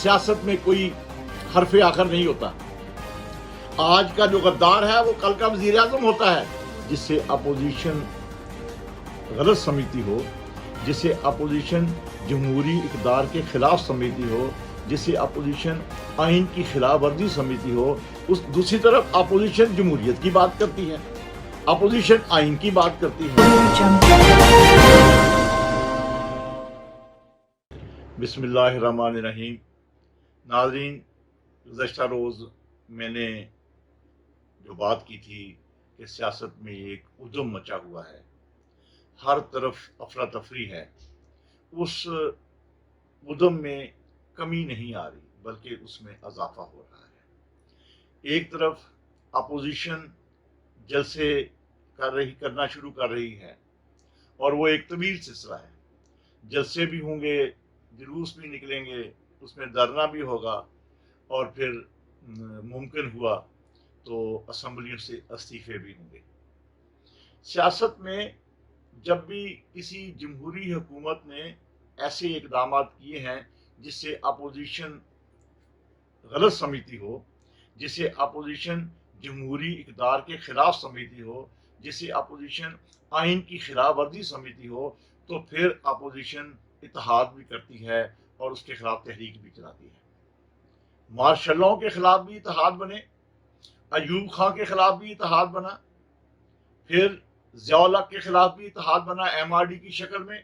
सियासत में कोई हरफ आखर नहीं होता। आज का जो गद्दार है वो कल का वजीर आजम होता है। जिससे अपोजिशन गलत समझती हो, जिसे अपोजिशन जमहूरी इक़्तिदार के खिलाफ समझती हो, जिसे अपोजिशन आइन की खिलाफ वर्जी समझती हो, उस दूसरी तरफ अपोजिशन जमहूरियत की बात करती है, अपोजिशन आइन की बात करती है। बिस्मिल्लाहिर्रहमानिर्रहीम। नाज़रीन, गुज़श्ता रोज़ मैंने जो बात की थी कि सियासत में एक उद्यम मचा हुआ है, हर तरफ अफरा तफरी है, उस उद्यम में कमी नहीं आ रही बल्कि उसमें इजाफा हो रहा है। एक तरफ अपोजिशन जलसे करना शुरू कर रही है और वो एक तवील सिलसिला है। जलसे भी होंगे, जुलूस भी निकलेंगे, उसमें धरना भी होगा और फिर मुमकिन हुआ तो असम्बलियों से इस्तीफे भी होंगे। सियासत में जब भी किसी जमहूरी हुकूमत ने ऐसे इकदाम किए हैं जिससे अपोजिशन गलत समझती हो, जिसे अपोजिशन जमहूरी इक़्तिदार के खिलाफ समझती हो, जिसे अपोजिशन आइन की खिलाफ वर्जी समझती हो, तो फिर अपोजिशन इत्तेहाद भी करती है और उसके खिलाफ तहरीक भी चलाती है। मार्शल लॉ के खिलाफ भी इत्तेहाद बने, अयूब खां के खिलाफ भी इत्तेहाद बना, फिर ज़िया-उल हक के खिलाफ भी इत्तेहाद बना MRD की शक्ल में।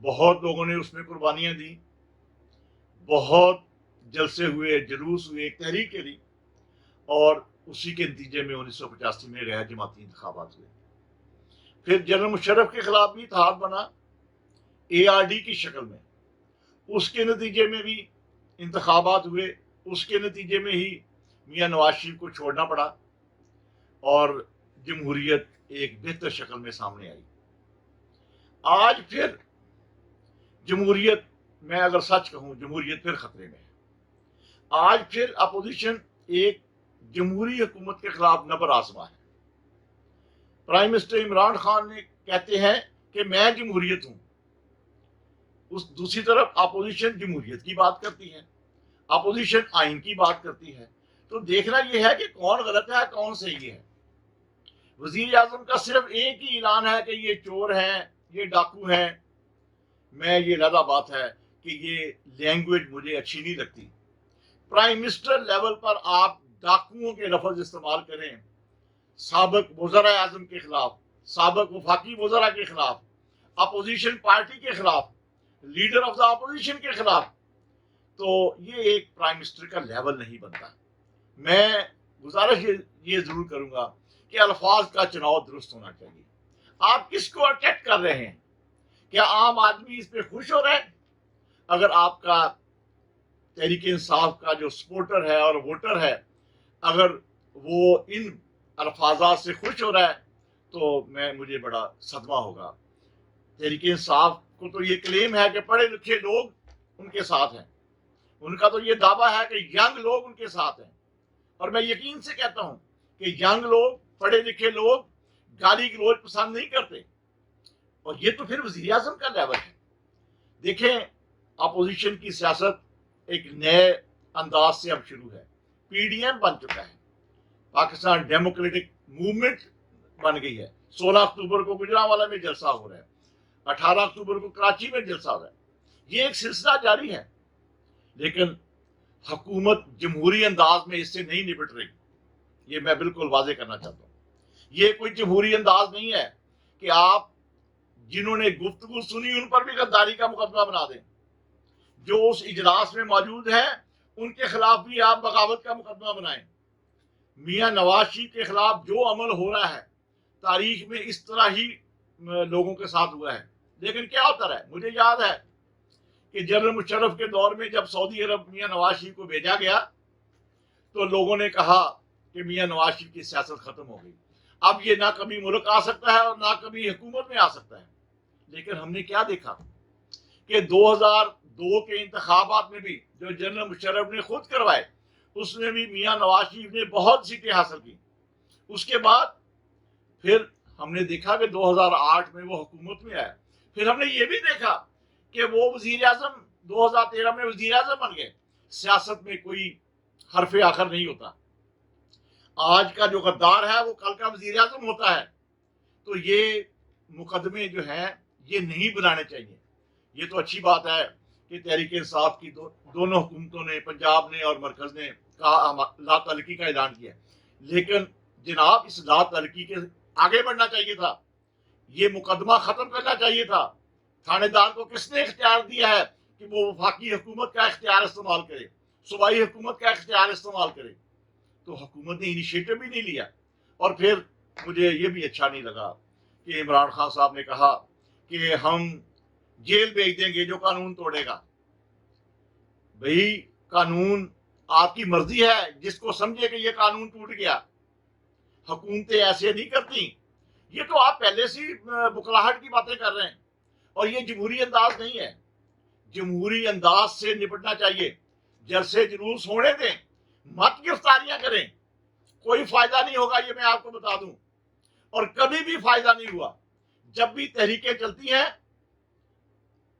बहुत लोगों ने उसमें कुर्बानियाँ दी, बहुत जलसे हुए, जुलूस हुए, तहरीकें दी और उसी के नतीजे में 1985 में गैर जमाती इंतखाबात हुए। फिर जनरल मुशर्रफ के खिलाफ भी इत्तेहाद बना ARD की शक्ल में, उसके नतीजे में भी इंतखाबात हुए, उसके नतीजे में ही मियां नवाज शरीफ को छोड़ना पड़ा और जमहूरियत एक बेहतर शक्ल में सामने आई। आज फिर जमहूरियत, मैं अगर सच कहूं, जमहूरियत फिर खतरे में है। आज फिर अपोजिशन एक जमहूरी हुकूमत के खिलाफ नबर आजमा है। प्राइम मिनिस्टर इमरान खान ने कहते हैं कि मैं जमहूरियत हूं, उस दूसरी तरफ अपोजिशन जमहूरियत की बात करती है, अपोजिशन आइन की बात करती है। तो देखना यह है कि कौन गलत है, कौन सही है। वजीर आजम का सिर्फ एक ही ऐलान है कि ये चोर हैं, ये डाकू हैं। मैं ये अलग बात है कि ये लैंग्वेज मुझे अच्छी नहीं लगती। प्राइम मिनिस्टर लेवल पर आप डाकुओं के लफ्ज इस्तेमाल करें साबिक वज़ीर आज़म के खिलाफ, साबिक वफाकी वज़रा के खिलाफ, अपोजिशन पार्टी के खिलाफ, लीडर ऑफ द अपोजिशन के खिलाफ, तो ये एक प्राइम मिनिस्टर का लेवल नहीं बनता। मैं गुजारिश ये जरूर करूंगा कि अल्फाज का चुनाव दुरुस्त होना चाहिए। आप किसको अटैक कर रहे हैं? क्या आम आदमी इस पे खुश हो रहा है? अगर आपका तहरीक इंसाफ का जो सपोर्टर है और वोटर है, अगर वो इन अल्फाजात से खुश हो रहा है तो मुझे बड़ा सदमा होगा। तहरीक इंसाफ को तो ये क्लेम है कि पढ़े लिखे लोग उनके साथ हैं, उनका तो ये दावा है कि यंग लोग उनके साथ हैं। और मैं यकीन से कहता हूं कि यंग लोग, पढ़े लिखे लोग गाली गलौज पसंद नहीं करते। और ये तो फिर वज़ीर आज़म का लेवल है। देखें, अपोजिशन की सियासत एक नए अंदाज से अब शुरू है। PDM बन चुका है, पाकिस्तान डेमोक्रेटिक मूवमेंट बन गई है। 16 अक्टूबर को गुजरांवाला में जलसा हो रहा है, 18 अक्टूबर को कराची में जलसा हो रहा है। ये एक सिलसिला जारी है, लेकिन हुकूमत जमहूरी अंदाज में इससे नहीं निपट रही। ये मैं बिल्कुल वाजे करना चाहता हूँ। ये कोई जमहूरी अंदाज नहीं है कि आप जिन्होंने गुफ्तगू सुनी उन पर भी गद्दारी का मुकदमा बना दें, जो उस इजलास में मौजूद है उनके खिलाफ भी आप बगावत का मुकदमा बनाएं। मियां नवाज शरीफ के खिलाफ जो अमल हो रहा है तारीख में इस तरह ही लोगों के साथ हुआ है। लेकिन क्या होता है, मुझे याद है कि जनरल मुशर्रफ के दौर में जब सऊदी अरब मियां नवाज शरीफ को भेजा गया तो लोगों ने कहा कि मियां नवाज शरीफ की सियासत खत्म हो गई, अब ये ना कभी मुल्क आ सकता है और ना कभी हुकूमत में आ सकता है। लेकिन हमने क्या देखा कि 2002 के इंतखाबात में भी जो जनरल मुशर्रफ ने खुद करवाए, उसमें भी मियां नवाज शरीफ ने बहुत सीटें हासिल की। उसके बाद फिर हमने देखा कि 2008 में वो हुकूमत में आया। फिर हमने ये भी देखा कि वो वजीर आजम 2013 में वजीर आजम बन गए। سیاست میں کوئی حرف آخر نہیں ہوتا. آج کا جو غدار ہے وہ کل کا وزیر اعظم ہوتا ہے. تو یہ مقدمے جو ہیں یہ نہیں بنانے چاہیے. یہ تو اچھی بات ہے کہ تحریک انصاف کی دونوں حکومتوں نے، پنجاب نے اور مرکز نے کہا لا تعلقی کا اعلان کیا، لیکن جناب اس لا تعلقی کے آگے بڑھنا چاہیے تھا. یہ مقدمہ ختم کرنا چاہیے تھا. تھانے دار کو کس نے اختیار دیا ہے کہ وہ وفاقی حکومت کا اختیار استعمال کرے، صوبائی حکومت کا اختیار استعمال کرے؟ تو حکومت نے انیشیٹو بھی نہیں لیا. اور پھر مجھے یہ بھی اچھا نہیں لگا کہ عمران خان صاحب نے کہا کہ ہم جیل بھیج دیں گے جو قانون توڑے گا. بھئی قانون آپ کی مرضی ہے، جس کو سمجھے کہ یہ قانون ٹوٹ گیا. حکومتیں ایسے نہیں کرتی. یہ تو آپ پہلے سے بکلاہٹ کی باتیں کر رہے ہیں، اور یہ جمہوری انداز نہیں ہے. جمہوری انداز سے نپٹنا چاہیے. جلسے جلوس ہونے دیں، مت گرفتاریاں کریں. کوئی فائدہ نہیں ہوگا، یہ میں آپ کو بتا دوں. اور کبھی بھی فائدہ نہیں ہوا. جب بھی تحریکیں چلتی ہیں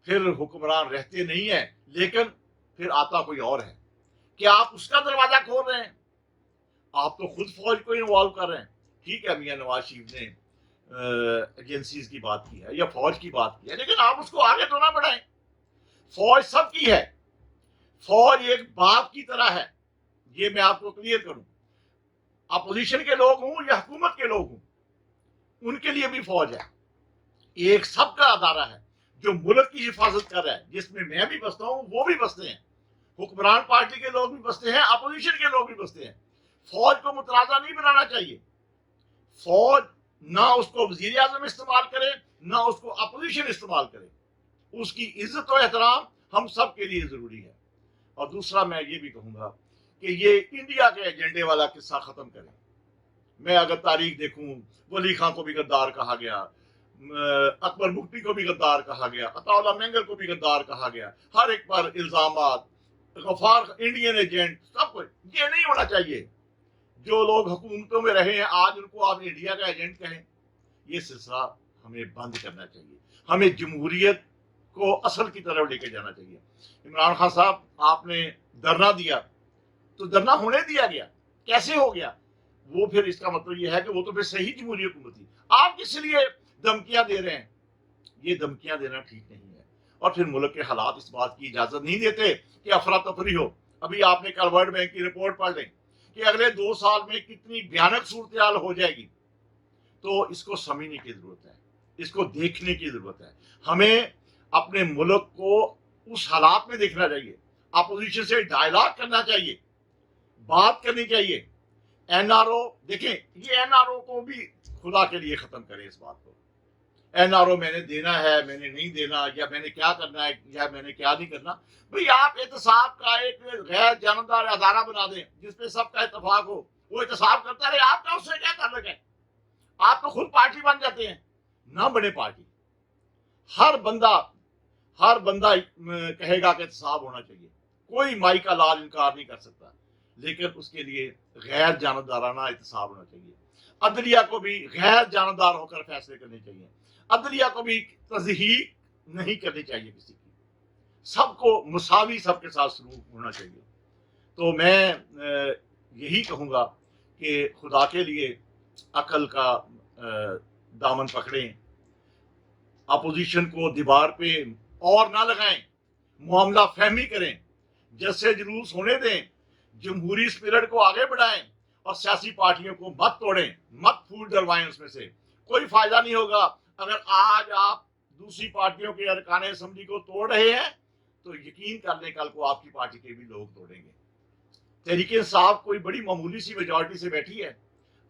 پھر حکمران رہتے نہیں ہیں، لیکن پھر آتا کوئی اور ہے. کیا آپ اس کا دروازہ کھول رہے ہیں؟ آپ تو خود فوج کو انوالو کر رہے ہیں. ٹھیک ہے، میاں نواز شریف نے ایجنسیز کی بات کی ہے یا فوج کی بات کی ہے، لیکن آپ اس کو آگے تو نہ بڑھائیں. فوج سب کی ہے. فوج ایک باپ کی طرح ہے. یہ میں آپ کو کلیئر کروں. اپوزیشن کے لوگ ہوں یا حکومت کے لوگ ہوں، ان کے لیے بھی فوج ہے. ایک سب کا ادارہ ہے جو ملک کی حفاظت کر رہا ہے، جس میں میں بھی بستا ہوں، وہ بھی بستے ہیں، حکمران پارٹی کے لوگ بھی بستے ہیں، اپوزیشن کے لوگ بھی بستے ہیں. فوج کو متنازع نہیں بنانا چاہیے. فوج نہ اس کو وزیر اعظم استعمال کرے، نہ اس کو اپوزیشن استعمال کرے. اس کی عزت و احترام ہم سب کے لیے ضروری ہے. اور دوسرا میں یہ بھی کہوں گا کہ یہ انڈیا کے ایجنڈے والا قصہ ختم کریں. میں اگر تاریخ دیکھوں، ولی خان کو بھی غدار کہا گیا، اکبر مفتی کو بھی غدار کہا گیا، عطا اللہ مینگر کو بھی غدار کہا گیا. ہر ایک پر الزامات، غفار انڈین ایجنٹ، سب کچھ. یہ نہیں ہونا چاہیے. جو لوگ حکومتوں میں رہے ہیں آج ان کو آپ انڈیا کا ایجنٹ کہیں. یہ سلسلہ ہمیں بند کرنا چاہیے. ہمیں جمہوریت کو اصل کی طرف لے کے جانا چاہیے. عمران خان صاحب، آپ نے دھرنا دیا تو دھرنا ہونے دیا گیا. کیسے ہو گیا؟ وہ پھر اس کا مطلب یہ ہے کہ وہ تو پھر صحیح جمہوری حکومت تھی. آپ کس لیے دھمکیاں دے رہے ہیں؟ یہ دھمکیاں دینا ٹھیک نہیں ہے. اور پھر ملک کے حالات اس بات کی اجازت نہیں دیتے کہ افراتفری ہو. ابھی آپ نے کل ورلڈ بینک کی رپورٹ پڑھ لیں کہ اگلے 2 سال میں کتنی بھیانک صورتحال ہو جائے گی. تو اس کو سمجھنے کی ضرورت ہے، اس کو دیکھنے کی ضرورت ہے. ہمیں اپنے ملک کو اس حالات میں دیکھنا چاہیے. اپوزیشن سے ڈائلاگ کرنا چاہیے، بات کرنی چاہیے. این آر او دیکھیں، یہ این آر او کو بھی خدا کے لیے ختم کریں. اس بات کو این آر او میں نے دینا ہے، میں نے نہیں دینا، یا میں نے کیا کرنا ہے یا میں نے کیا نہیں کرنا. بھئی آپ احتساب کا ایک غیر جانبدار ادارہ بنا دیں جس پہ سب کا اتفاق ہو. وہ احتساب کرتا رہے، آپ کا اس سے کیا تعلق ہے؟ آپ تو خود پارٹی بن جاتے ہیں. نہ بنے پارٹی. ہر بندہ کہے گا کہ احتساب ہونا چاہیے. کوئی مائی کا لال انکار نہیں کر سکتا، لیکن اس کے لیے غیر جانبدارانہ احتساب ہونا چاہیے. عدلیہ کو بھی غیر جانبدار ہو کر فیصلے کرنے چاہیے. عدلیہ کو بھی تضحیق نہیں کرنی چاہیے کسی کی. سب کو مساوی سب کے ساتھ سلوک ہونا چاہیے. تو میں یہی کہوں گا کہ خدا کے لیے عقل کا دامن پکڑیں. اپوزیشن کو دیوار پہ اور نہ لگائیں. معاملہ فہمی کریں. جلسے جلوس ہونے دیں. جمہوری اسپرٹ کو آگے بڑھائیں. اور سیاسی پارٹیوں کو مت توڑیں، مت پھول ڈلوائیں. اس میں سے کوئی فائدہ نہیں ہوگا. اگر آج آپ دوسری پارٹیوں کے ارکان اسمبلی کو توڑ رہے ہیں تو یقین کر لیں کل کو آپ کی پارٹی کے بھی لوگ توڑیں گے. تحریک انصاف کوئی بڑی معمولی سی میجورٹی سے بیٹھی ہے.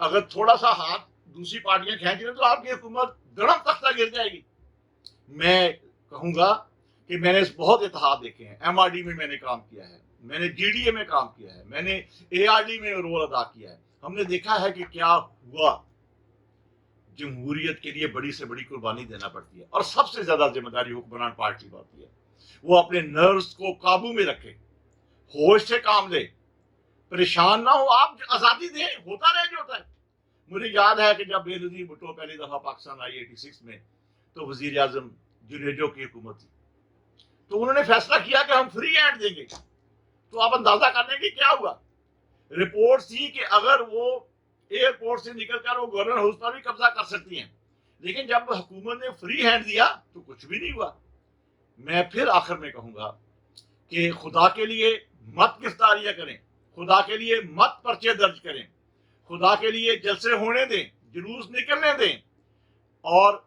اگر تھوڑا سا ہاتھ دوسری پارٹیاں کھینچ لیں تو آپ کی حکومت دڑم تختہ گر جائے گی. میں کہوں گا کہ میں نے بہت اتحاد دیکھے ہیں. ایم آر ڈی میں نے کام کیا ہے، میں نے جی ڈی اے میں کام کیا ہے، میں نے اے آر ڈی میں رول ادا کیا ہے. ہم نے دیکھا ہے کہ کیا ہوا. جمہوریت کے لیے بڑی سے بڑی قربانی دینا پڑتی ہے، اور سب سے زیادہ ذمہ داری حکمران پارٹی کو ہوتی ہے. وہ اپنے نروس کو قابو میں رکھے، ہوش سے کام لے، پریشان نہ ہو. آپ آزادی دیں، ہوتا رہے جو ہوتا ہے. مجھے یاد ہے کہ جب بے نظیر بھٹو پہلی دفعہ پاکستان آئی 86 میں، تو وزیر اعظم جنیجو کی حکومت تھی. تو انہوں نے فیصلہ کیا کہ ہم فری ہینڈ دیں گے. तो आप अंदाजा कर लें कि क्या हुआ। रिपोर्ट थी कि अगर वो एयरपोर्ट से निकलकर वो गवर्नर हाउस पर भी कब्जा कर सकती हैं, लेकिन जब हुकूमत ने फ्री हैंड दिया तो कुछ भी नहीं हुआ। मैं फिर आखिर में कहूंगा कि खुदा के लिए मत गिरफ्तारियां करें, खुदा के लिए मत पर्चे दर्ज करें, खुदा के लिए जलसे होने दें, जुलूस निकलने दें, और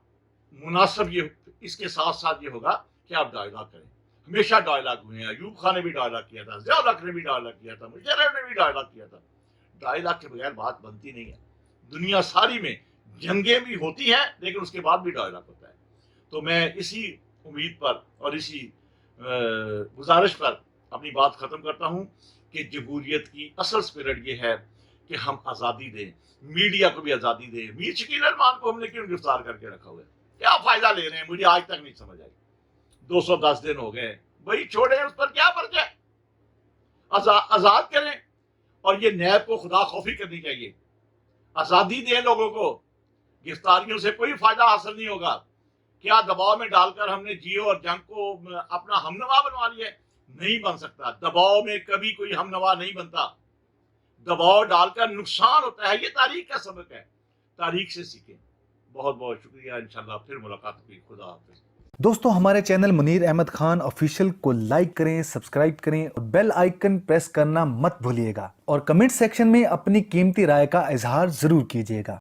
मुनासिब ये इसके साथ साथ ये होगा कि आप डायलॉग करें। हमेशा डायलॉग हुए हैं, अयूब खान ने भी डायलॉग किया था, ज़िया-उल-हक ने भी डायलॉग किया था, मुशर्रफ ने भी डायलॉग किया था। डायलॉग के बगैर बात बनती नहीं है। दुनिया सारी में जंगें भी होती हैं लेकिन उसके बाद भी डायलॉग होता है। तो मैं इसी उम्मीद पर और इसी गुजारिश पर अपनी बात ख़त्म करता हूँ कि जमहूरियत की असल स्पिरिट ये है कि हम आज़ादी दें, मीडिया को भी आज़ादी दें। मीर शकील रहमान को हमने क्यों गिरफ्तार करके रखा हुआ है, क्या फ़ायदा ले रहे हैं, मुझे आज तक नहीं समझ आई। 210 दिन हो गए भाई, छोड़े, उस पर क्या पर्चा है, आज़ाद करें। और ये नैब को खुदा खौफी करनी चाहिए, आज़ादी दें लोगों को, गिरफ्तारियों से कोई फ़ायदा हासिल नहीं होगा। क्या दबाव में डालकर हमने जियो और जंग को अपना हमनवा बनवा लिया? नहीं बन सकता। दबाव में कभी कोई हमनवा नहीं बनता, दबाव डालकर नुकसान होता है। ये तारीख का सबक है, तारीख से सीखें। बहुत बहुत शुक्रिया, इंशाल्लाह फिर मुलाकात होगी। खुदा हाफिज़। दोस्तों, हमारे चैनल मुनीर अहमद खान ऑफिशियल को लाइक करें, सब्सक्राइब करें और बेल आइकन प्रेस करना मत भूलिएगा, और कमेंट सेक्शन में अपनी कीमती राय का इजहार जरूर कीजिएगा।